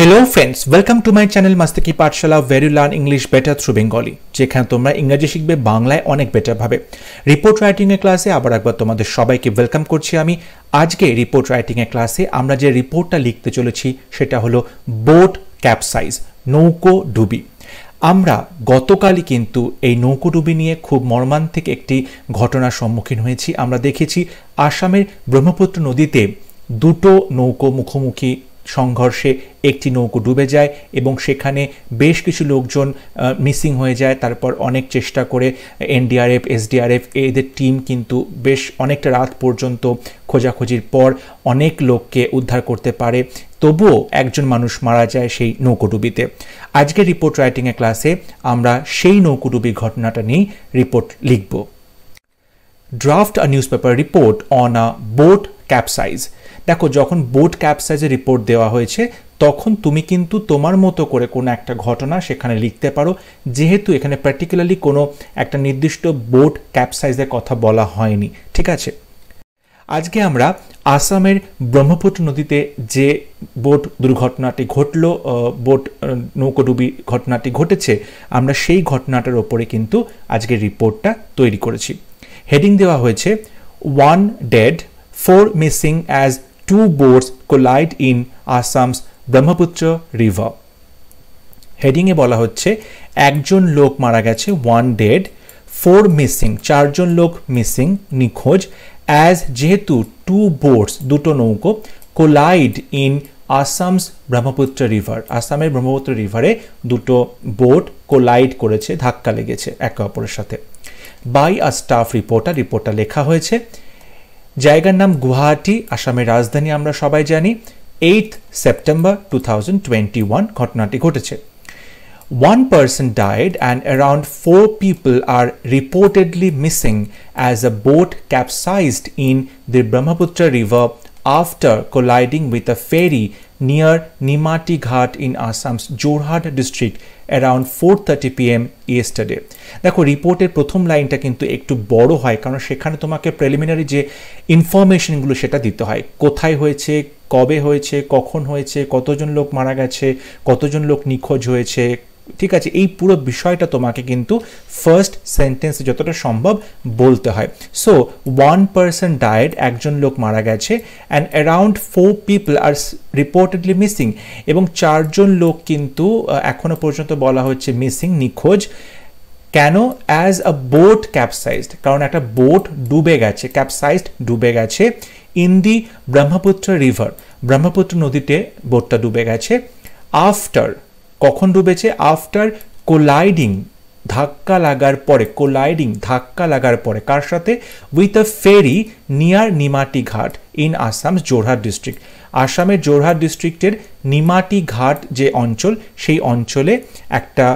Hello friends, welcome to my channel Masti Pathshala where you learn English better through Bengali. যেখানে তোমরা ইংরেজি শিখবে বাংলায় অনেক বেটার ভাবে। রিপোর্ট রাইটিং এর ক্লাসে আবার একবার তোমাদের সবাইকে ওয়েলকাম করছি আমি। আজকে রিপোর্ট রাইটিং এর ক্লাসে আমরা যে রিপোর্টটা লিখতে চলেছি সেটা হলো বোট ক্যাপসাইজ, নৌকো ডুবি। আমরা গতকালই কিন্তু এই নৌকোডুবি নিয়ে খুব মর্মান্তিক একটি ঘটনার সম্মুখীন হয়েছি। আমরা দেখেছি আসামের ব্রহ্মপুত্র নদীতে দুটো নৌকো মুখোমুখি সংঘর্ষে একটি নৌকো ডুবে যায় এবং সেখানে বেশ কিছু লোকজন মিসিং হয়ে যায়। তারপর অনেক চেষ্টা করে NDRF, SDRF এদের টিম কিন্তু বেশ অনেকটা রাত পর্যন্ত খোঁজাখুঁজির পর অনেক লোককে উদ্ধার করতে পারে, তবুও একজন মানুষ মারা যায় সেই নৌকোডুবিতে। আজকের রিপোর্ট রাইটিংয়ের ক্লাসে আমরা সেই নৌকোডুবির ঘটনাটা নিয়েই রিপোর্ট লিখব। Draft a newspaper report on a boat capsize. দেখো, যখন বোট ক্যাপসাইজের রিপোর্ট দেওয়া হয়েছে তখন তুমি কিন্তু তোমার মতো করে কোনো একটা ঘটনা সেখানে লিখতে পারো, যেহেতু এখানে পার্টিকুলারলি কোনো একটা নির্দিষ্ট বোট ক্যাপসাইজের কথা বলা হয়নি। ঠিক আছে, আজকে আমরা আসামের ব্রহ্মপুত্র নদীতে যে বোট দুর্ঘটনাটি ঘটল, বোট নৌকোডুবি ঘটনাটি ঘটেছে, আমরা সেই ঘটনাটার ওপরে কিন্তু আজকের রিপোর্টটা তৈরি করেছি। হেডিং দেওয়া হয়েছে 1 dead, 4 missing as 2 boats collide in Assam's Brahmaputra river. হেডিংয়ে বলা হচ্ছে একজন লোক মারা গেছে, 1 dead, 4 missing, 4জন লোক মিসিং, নিখোঁজ, অ্যাজ যেহেতু 2 boats, দুটো নৌকো, collide in Assam's Brahmaputra river, আসামের ব্রহ্মপুত্র রিভারে দুটো বোট কোলাইড করেছে, ধাক্কা লেগেছে একে অপরের সাথে। বাই আ স্টাফ রিপোর্টার, রিপোর্টটা লেখা হয়েছে। জায়গার নাম গুয়াহাটি, আসামের রাজধানী আমরা সবাই জানি। 8th September 2021 ঘটনাটি ঘটেছে। 1 person died and around 4 people are reportedly missing as a boat capsized in the Brahmaputra river after colliding with a ferry near Nimati Ghat in Assam's Jorhat district around 4:30 PM yesterday. দেখো, রিপোর্টের প্রথম লাইনটা কিন্তু একটু বড় হয়, কারণ সেখানে তোমাকে প্রিলিমিনারি যে ইনফরমেশনগুলো সেটা দিতে হয়। কোথায় হয়েছে, কবে হয়েছে, কখন হয়েছে, কতজন লোক মারা গেছে, কতজন লোক নিখোঁজ হয়েছে। ঠিক আছে, এই পুরো বিষয়টা তোমাকে কিন্তু ফার্স্ট সেন্টেন্সে যতটা সম্ভব বলতে হয়। সো 1 person died, একজন লোক মারা গেছে, অ্যান্ড অ্যারাউন্ড 4 people আর রিপোর্টেডলি মিসিং, এবং 4জন লোক কিন্তু এখনো পর্যন্ত বলা হচ্ছে মিসিং, নিখোঁজ। কেন? অ্যাজ আ বোট ক্যাপসাইজড, কারণ একটা বোট ডুবে গেছে, ক্যাপসাইজড ডুবে গেছে, in the Brahmaputra river, Brahmaputra নদীতে বোটটা ডুবে গেছে। আফটার, কখন ডুবেছে? আফটার কোলাইডিং, ধাক্কা লাগার পরে, কোলাইডিং ধাক্কা লাগার পরে, কার সাথে? উইথ আ ফেরি নিয়ার নিমাটি ঘাট ইন আসাম জোরহাট ডিস্ট্রিক্ট, আসামের জোরহাট ডিস্ট্রিক্টের নিমাটি ঘাট যে অঞ্চল, সেই অঞ্চলে একটা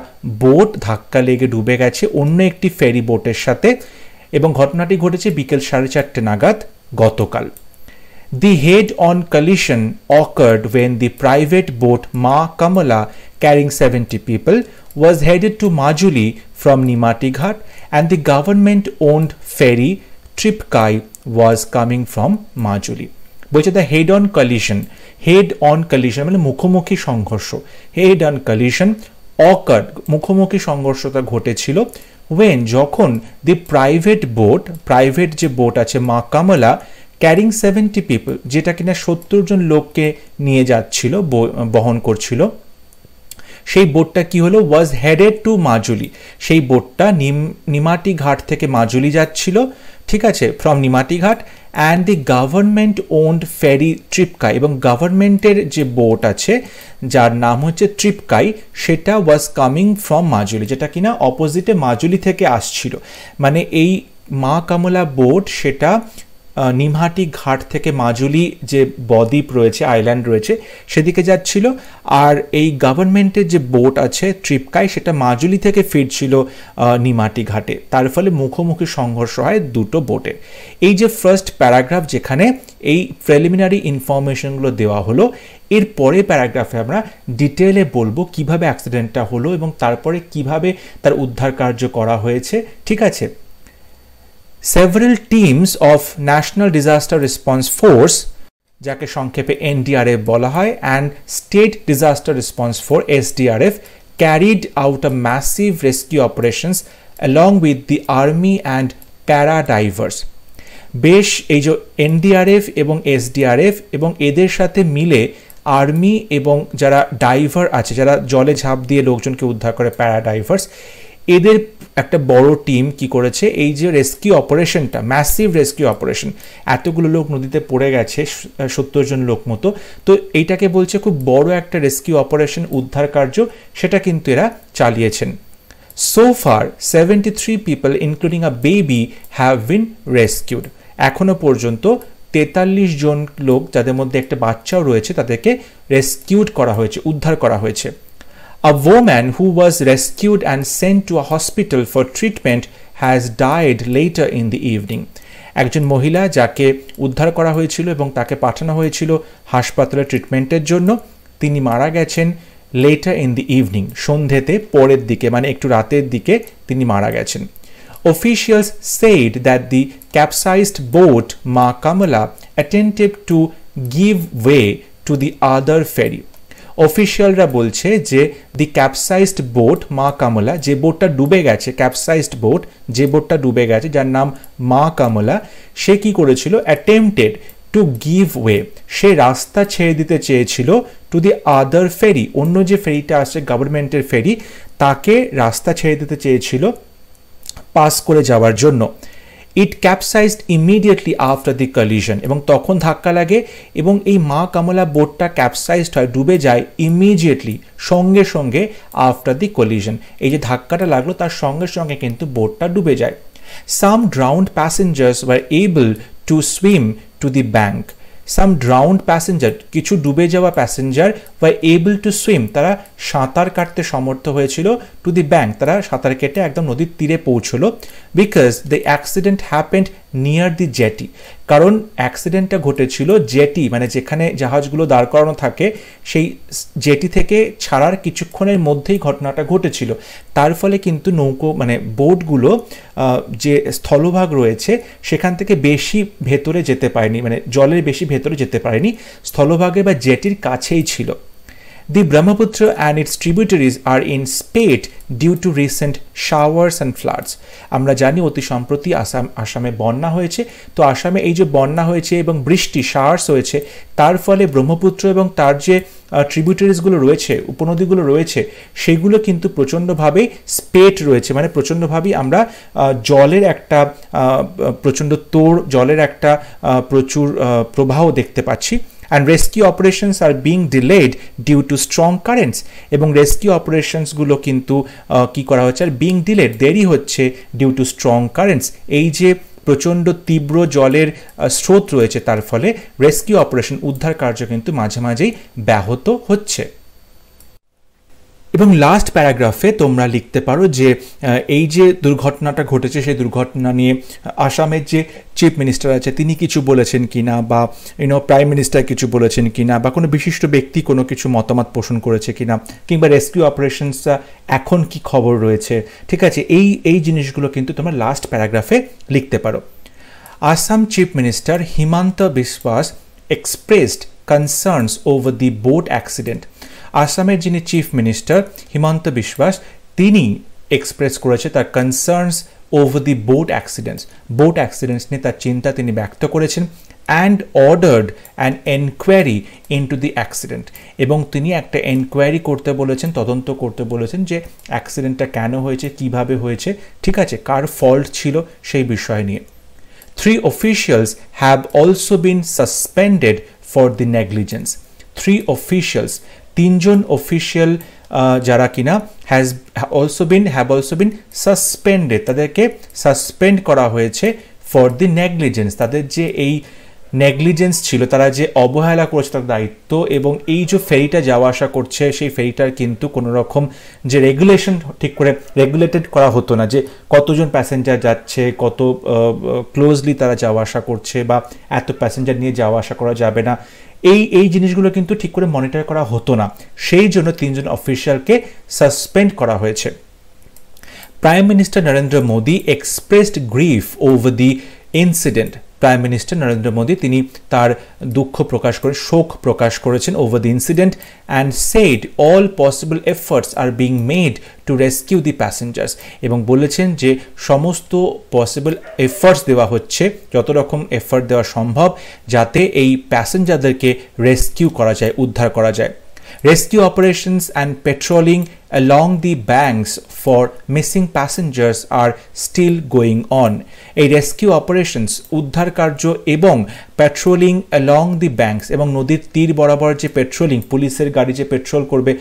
বোট ধাক্কা লেগে ডুবে গেছে অন্য একটি ফেরি বোটের সাথে, এবং ঘটনাটি ঘটেছে বিকেল 4:30 নাগাদ গতকাল। The head-on collision occurred when the private boat Ma Kamala carrying 70 people was headed to Majuli from Nimati Ghat, and the government-owned ferry Tripkai was coming from Majuli. বলছে the head-on collision, head-on collision মানে মুখোমুখি সংঘর্ষ, head-on collision occurred, মুখোমুখি সংঘর্ষটা ঘটেছিল when, যখন the private boat, private যে boat আছে মা কামলা, ক্যারিং 70 পিপল, যেটা কিনা 70 জন লোককে নিয়ে যাচ্ছিল, বহন করছিল, সেই বোটটা কি হলো? ওয়াজ হেডেড টু মাজুলি, সেই বোটটা নিমাটি ঘাট থেকে মাজুলি যাচ্ছিল। ঠিক আছে, ফ্রম নিমাটি ঘাট, অ্যান্ড দি গভর্নমেন্ট ওন্ড ফেরি ট্রিপকাই, এবং গভর্নমেন্টের যে বোট আছে যার নাম হচ্ছে ট্রিপকাই, সেটা ওয়াজ কামিং ফ্রম মাজুলি, যেটা কিনা অপোজিটে মাজুলি থেকে আসছিল। মানে এই মা কামলা বোট সেটা নিমহাটি ঘাট থেকে মাজুলি যে বদ্বীপ রয়েছে, আইল্যান্ড রয়েছে, সেদিকে যাচ্ছিল, আর এই গভর্নমেন্টের যে বোট আছে ট্রিপকাই, সেটা মাজুলি থেকে ফিরছিল নিমাটি ঘাটে। তার ফলে মুখোমুখি সংঘর্ষ হয় দুটো বোটের। এই যে ফার্স্ট প্যারাগ্রাফ, যেখানে এই প্রিলিমিনারি ইনফরমেশনগুলো দেওয়া হলো, এর পরে প্যারাগ্রাফে আমরা ডিটেলে বলবো কিভাবে অ্যাক্সিডেন্টটা হলো এবং তারপরে কিভাবে তার উদ্ধার কার্য করা হয়েছে। ঠিক আছে, several teams of National Disaster Response Force যাকে সংক্ষেপে NDRF বলা হয়, and State Disaster Response Force SDRF carried out a massive rescue operations along with the army and paradivers. বেশ এই যে NDRF এবং SDRF এবং এদের সাথে মিলে আর্মি এবং যারা ডাইভার আছে, যারা জলে ঝাঁপ দিয়ে লোকজনকে উদ্ধার করে, প্যারাডাইভার্স, এদের একটা বড় টিম কি করেছে, এই যে রেস্কিউ অপারেশনটা, ম্যাসিভ রেস্কিউ অপারেশন, এতগুলো লোক নদীতে পড়ে গেছে, 70 জন লোক মতো, তো এইটাকে বলছে খুব বড় একটা রেস্কিউ অপারেশন, উদ্ধার কার্য, সেটা কিন্তু এরা চালিয়েছেন। So far 73 people including a baby have been rescued. এখনো পর্যন্ত 43 জন লোক, যাদের মধ্যে একটা বাচ্চাও রয়েছে, তাদেরকে রেস্কিউড করা হয়েছে, উদ্ধার করা হয়েছে। A woman who was rescued and sent to a hospital for treatment has died later in the evening. একজন মহিলা যাকে উদ্ধার করা হয়েছিল এবং তাকে পাঠানো হয়েছিল হাসপাতালে ট্রিটমেন্টের জন্য, তিনি মারা গেছেন later in the evening, সন্ধ্যেতে, পরের দিকে, মানে একটু রাতের দিকে তিনি মারা গেছেন। Officials said that the capsized boat Ma Kamala attempted to give way to the other ferry. অফিশিয়ালরা বলছে যে দি ক্যাপসাইজড বোট মা কামলা, যে বোটটা ডুবে গেছে, ক্যাপসাইজড বোট, যে বোটটা ডুবে গেছে, যার নাম মা কামলা, সে কি করেছিল, অ্যাটেম্পটেড টু গিভ ওয়ে, সে রাস্তা ছেড়ে দিতে চেয়েছিল টু দি আদার ফেরি, অন্য যে ফেরিটা আসছে গভর্নমেন্টের ফেরি, তাকে রাস্তা ছেড়ে দিতে চেয়েছিল পাস করে যাওয়ার জন্য। ইট ক্যাপসাইজড ইমিডিয়েটলি আফটার দি কলিশন, এবং তখন ধাক্কা লাগে এবং এই মা কামলা বোটটা ক্যাপসাইজড হয়, ডুবে যায় ইমিডিয়েটলি, সঙ্গে সঙ্গে আফটার দি কলিশন, এই যে ধাক্কাটা লাগলো তার সঙ্গে সঙ্গে কিন্তু বোটটা ডুবে যায়। Some drowned passengers were able to swim to the bank. Some drowned passenger, কিছু ডুবে যাওয়া passenger, were able to swim, তারা সাঁতার কাটতে সমর্থ হয়েছিল, টু দি ব্যাঙ্ক, তারা সাঁতার কেটে একদম নদীর তীরে পৌঁছলো। Because the accident happened near the jetty, কারণ অ্যাক্সিডেন্টটা ঘটেছিল জেটি, মানে যেখানে জাহাজগুলো দাঁড় করানো থাকে, সেই জেটি থেকে ছাড়ার কিছুক্ষণের মধ্যেই ঘটনাটা ঘটেছিল। তার ফলে কিন্তু নৌকো, মানে বোটগুলো যে স্থলভাগ রয়েছে সেখান থেকে বেশি ভেতরে যেতে পারেনি, মানে জলের বেশি ভেতরে যেতে পারেনি, স্থলভাগে বা জেটির কাছেই ছিল। The Brahmaputra and its tributaries are in spate due to recent showers and floods. আমরা জানি অতি সম্প্রতি আসামে বন্যা হয়েছে, তো আসামে এই যে বন্যা হয়েছে এবং বৃষ্টি, শাওয়ার্স হয়েছে, তার ফলে ব্রহ্মপুত্র এবং তার যে ট্রিবিউটারিজগুলো রয়েছে, উপনদীগুলো রয়েছে, সেগুলো কিন্তু প্রচণ্ডভাবে স্পেট রয়েছে, মানে প্রচণ্ডভাবেই আমরা জলের একটা প্রচণ্ড তোড়, জলের একটা প্রচুর প্রবাহ দেখতে পাচ্ছি। And rescue operations are being delayed due to strong currents, এবং রেস্কিউ অপারেশনসগুলো কিন্তু কি করা হচ্ছে, আর being delayed, দেরি হচ্ছে due to strong currents, এই যে প্রচণ্ড তীব্র জলের স্রোত রয়েছে, তার ফলে রেস্কিউ অপারেশন, উদ্ধার কার্য কিন্তু মাঝে মাঝেই ব্যাহত হচ্ছে। এবং লাস্ট প্যারাগ্রাফে তোমরা লিখতে পারো যে এই যে দুর্ঘটনাটা ঘটেছে, সেই দুর্ঘটনা নিয়ে আসামের যে চিফ মিনিস্টার আছে তিনি কিছু বলেছেন কিনা, বা প্রাইম মিনিস্টার কিছু বলেছেন কিনা, বা কোনো বিশিষ্ট ব্যক্তি কোনো কিছু মতামত পোষণ করেছে কিনা, কিংবা রেস্কিউ অপারেশনসটা এখন কি খবর রয়েছে, ঠিক আছে, এই জিনিসগুলো কিন্তু তোমরা লাস্ট প্যারাগ্রাফে লিখতে পারো। আসাম চিফ মিনিস্টার হিমন্ত বিশ্বাস expressed concerns over the boat accident. আসামের যিনি চিফ মিনিস্টার হিমন্ত বিশ্বাস, তিনি এক্সপ্রেস করেছে তার concerns over the boat accidents নিয়ে তার চিন্তা তিনি ব্যক্ত করেছেন, and ordered an enquiry into the accident, এবং তিনি একটা এনকোয়ারি করতে বলেছেন, তদন্ত করতে বলেছেন যে অ্যাক্সিডেন্টটা কেন হয়েছে, কিভাবে হয়েছে, ঠিক আছে, কার ফল্ট ছিল সেই বিষয় নিয়ে। 3 officials have also been suspended for the negligence. 3 officials, 3 John official যারা কিনা have also been suspended, তাদেরকে সাসপেন্ড করা হয়েছে ফর দি নেগলিজেন্স, তাদের যে এই নেগলিজেন্স ছিল, তারা যে অবহেলা করেছে তার দায়িত্ব, এবং এই যে ফেরিটা যাওয়া আসা করছে, সেই ফেরিটার কিন্তু কোনো রকম যে রেগুলেশন ঠিক করে রেগুলেটেড করা হতো না, যে কতজন প্যাসেঞ্জার যাচ্ছে, কত ক্লোজলি তারা যাওয়া আসা করছে, বা এত প্যাসেঞ্জার নিয়ে যাওয়া আসা করা যাবে না, এই জিনিসগুলো কিন্তু ঠিক করে মনিটর করা হতো না, সেই জন্য 3 জন অফিসিয়ালকে সাসপেন্ড করা হয়েছে। Prime minister Narendra Modi expressed grief over the incident. Prime minister Narendra Modi তিনি তার দুঃখ প্রকাশ করে শোক প্রকাশ করেছেন over the incident and said all possible efforts are being made to rescue the passengers, এবং বলেছেন যে সমস্ত পসিবল এফর্টস দেওয়া হচ্ছে, যত রকম এফর্ট দেওয়া সম্ভব যাতে এই প্যাসেঞ্জারদেরকে রেস্কিউ করা যায়, উদ্ধার করা যায়। Rescue operations and patrolling along the banks for missing passengers are still going on. এই রেস্কিউ অপারেশনস উদ্ধার কার্য এবং পেট্রোলিং along the banks এবং নদীর তীর বরাবর যে পেট্রোলিং, পুলিশের গাড়ি যে পেট্রোল করবে,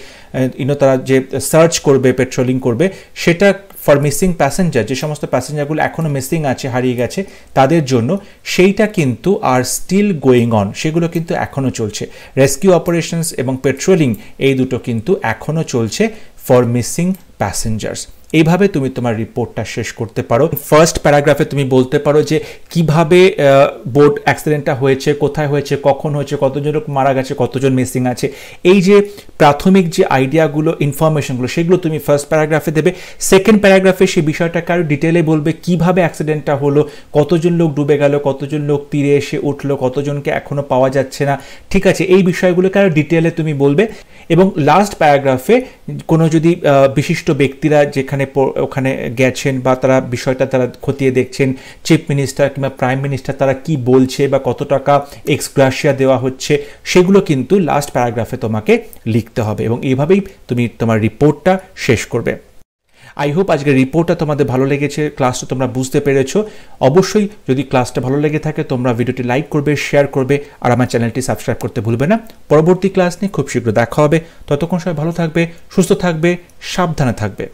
তারা যে সার্চ করবে, পেট্রোলিং করবে, সেটা ফর মিসিং প্যাসেঞ্জার, যে সমস্ত প্যাসেঞ্জারগুলো এখনও মিসিং আছে, হারিয়ে গেছে তাদের জন্য, সেইটা কিন্তু আর স্টিল গোয়িং অন, সেগুলো কিন্তু এখনও চলছে। রেস্কিউ অপারেশনস এবং পেট্রোলিং এই দুটো কিন্তু এখনও চলছে ফর মিসিং প্যাসেঞ্জার্স। এইভাবে তুমি তোমার রিপোর্টটা শেষ করতে পারো। ফার্স্ট প্যারাগ্রাফে তুমি বলতে পারো যে কিভাবে বোট অ্যাক্সিডেন্টটা হয়েছে, কোথায় হয়েছে, কখন হয়েছে, কতজন লোক মারা গেছে, কতজন মিসিং আছে, এই যে প্রাথমিক যে আইডিয়াগুলো, ইনফরমেশনগুলো, সেগুলো তুমি ফার্স্ট প্যারাগ্রাফে দেবে। সেকেন্ড প্যারাগ্রাফে সেই বিষয়টাকে আরও ডিটেলে বলবে, কিভাবে অ্যাক্সিডেন্টটা হলো, কতজন লোক ডুবে গেল, কতজন লোক তীরে এসে উঠলো, কতজনকে এখনও পাওয়া যাচ্ছে না, ঠিক আছে, এই বিষয়গুলোকে আরও ডিটেলে তুমি বলবে। এবং লাস্ট প্যারাগ্রাফে কোনো যদি বিশিষ্ট ব্যক্তিরা যেখানে ওখানে গেছেন বা তারা বিষয়টা তারা খতিয়ে দেখছেন, চিফ মিনিস্টার কিংবা প্রাইম মিনিস্টার, তারা কি বলছে বা কত টাকা এক্সগ্রাশিয়া দেওয়া হচ্ছে, সেগুলো কিন্তু লাস্ট প্যারাগ্রাফে তোমাকে লিখতে হবে, এবং এইভাবেই তুমি তোমার রিপোর্টটা শেষ করবে। আই হোপ আজকের রিপোর্টটা তোমাদের ভালো লেগেছে, ক্লাসটা তোমরা বুঝতে পেরেছো। অবশ্যই যদি ক্লাসটা ভালো লেগে থাকে তোমরা ভিডিওটি লাইক করবে, শেয়ার করবে, আর আমার চ্যানেলটি সাবস্ক্রাইব করতে ভুলবে না। পরবর্তী ক্লাস নিয়ে খুব শীঘ্র দেখা হবে। ততক্ষণ সবাই ভালো থাকবে, সুস্থ থাকবে, সাবধানে থাকবে।